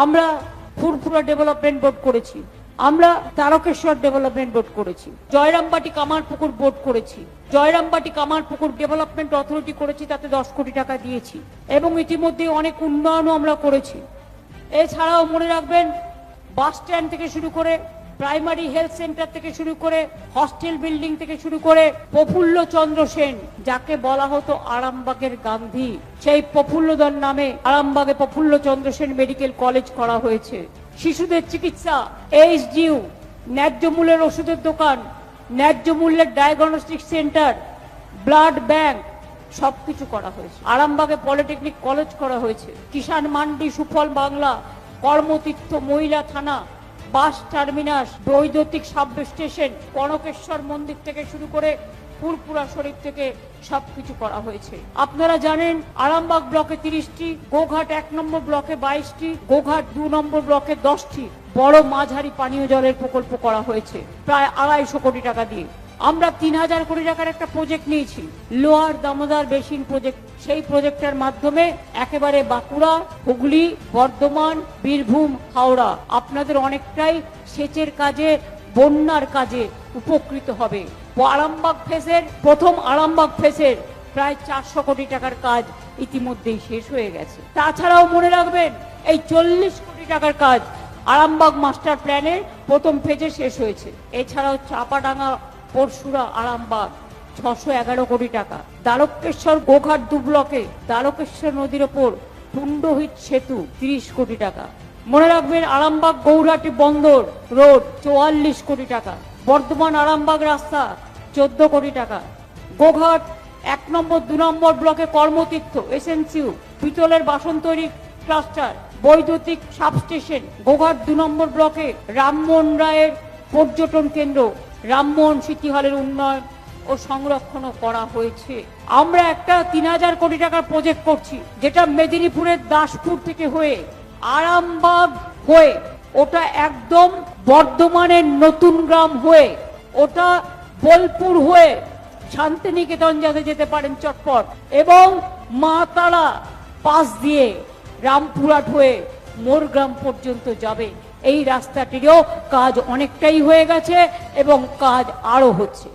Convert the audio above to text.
আমরা ফুরফুরা development board করেছি, আমরা তারকেশ্বর ডেভেলপমেন্ট বোর্ড করেছি, জয়রামবাটি কামারপুকুর বোর্ড করেছি, জয়রামবাটি কামারপুকুর ডেভেলপমেন্ট অথরিটি করেছি, তাতে 10 কোটি টাকা দিয়েছি এবং ইতিমধ্যে অনেক উন্নয়নও আমরা করেছি। এছাড়াও মনে রাখবেন, বাস স্ট্যান্ড থেকে শুরু করে, প্রাইমারি হেলথ সেন্টার থেকে শুরু করে, হস্টেল বিল্ডিং থেকে শুরু করে, প্রফুল্ল চন্দ্র সেন, যাকে বলা হতো আরামবাগের গান্ধী, সেই প্রফুল্লদার নামে আরামবাগে প্রফুল্ল চন্দ্র সেন মেডিকেল কলেজ করা হয়েছে। শিশুদের চিকিৎসা, এইচডিইউ, ন্যায্য মূল্যের ওষুধের দোকান, ন্যায্য মূল্যের ডায়াগনস্টিক সেন্টার, ব্লাড ব্যাংক, সবকিছু করা হয়েছে। আরামবাগে পলিটেকনিক কলেজ করা হয়েছে, কিষাণ মান্ডি, সুফল বাংলা, কর্মতীর্থ মহিলা থানা, বাস টার্মিনাস, বৈদ্যুতিক সাব স্টেশন, কনকেশ্বর মন্দির থেকে শুরু করে ফুরফুরা শরীফ থেকে সবকিছু করা হয়েছে। আপনারা জানেন, আরামবাগ ব্লকে 30টি, গোঘাট 1 নম্বর ব্লকে 22টি, গোঘাট 2 নম্বর ব্লকে 10টি বড় মাঝারি পানীয় জলের প্রকল্প করা হয়েছে প্রায় 250 কোটি টাকা দিয়ে। আমরা 3000 কোটি টাকার একটা প্রজেক্ট নিয়েছি, লোয়ার দামোদর বেসিন প্রজেক্ট। সেই প্রজেক্টের মাধ্যমে একেবারে বাঁকুড়া, হুগলি, বর্ধমান, বীরভূম, হাওড়া আপনাদের অনেকটাই সেচের কাজে, বন্যার কাজে উপকৃত হবে। আরামবাগ ফেসের প্রথম আরামবাগ ফেসের প্রায় 400 কোটি টাকার কাজ ইতিমধ্যেই শেষ হয়ে গেছে। তাছাড়াও মনে রাখবেন, এই 40 কোটি টাকার কাজ আরামবাগ মাস্টার প্ল্যানের প্রথম ফেজে শেষ হয়েছে। এছাড়াও চাপাডাঙ্গা, পরশুরা, আরামবাগ 611 কোটি টাকা। দ্বারকেশ্বর গোঘাট 2 ব্লকে দ্বারকেশ্বর নদীর ওপর পুণ্ডহিত সেতু 30 কোটি টাকা। মনে রাখবেন, আরামবাগ গৌরহাটি বন্দর রোড 44 কোটি টাকা। বর্ধমান আরামবাগ রাস্তা 14 কোটি টাকা। গোঘাট 1 নম্বর 2 নম্বর ব্লকে কর্মতীর্থ, এসএনসিউ, পিতলের বাসন তৈরি ক্লাস্টার, বৈদ্যুতিক সাবস্টেশন। গোঘাট 2 নম্বর ব্লকে রামমোহন রায়ের পর্যটন কেন্দ্র, রামমোহন সিটি হলের উন্নয়ন ও সংরক্ষণও করা হয়েছে। আমরা একটা 3000 কোটি টাকার প্রজেক্ট করছি, যেটা মেদিনীপুরের দাসপুর থেকে হয়ে আরামবাগ হয়ে, ওটা একদম বর্ধমানের নতুন গ্রাম হয়ে, ওটা বোলপুর হয়ে শান্তিনিকেতন যাতে যেতে পারেন চটপট, এবং মা তারা পাশ দিয়ে রামপুরহাট হয়ে মোরগ্রাম পর্যন্ত যাবে। এই রাস্তাটিরও কাজ অনেকটাই হয়ে গেছে এবং কাজ আরো হচ্ছে।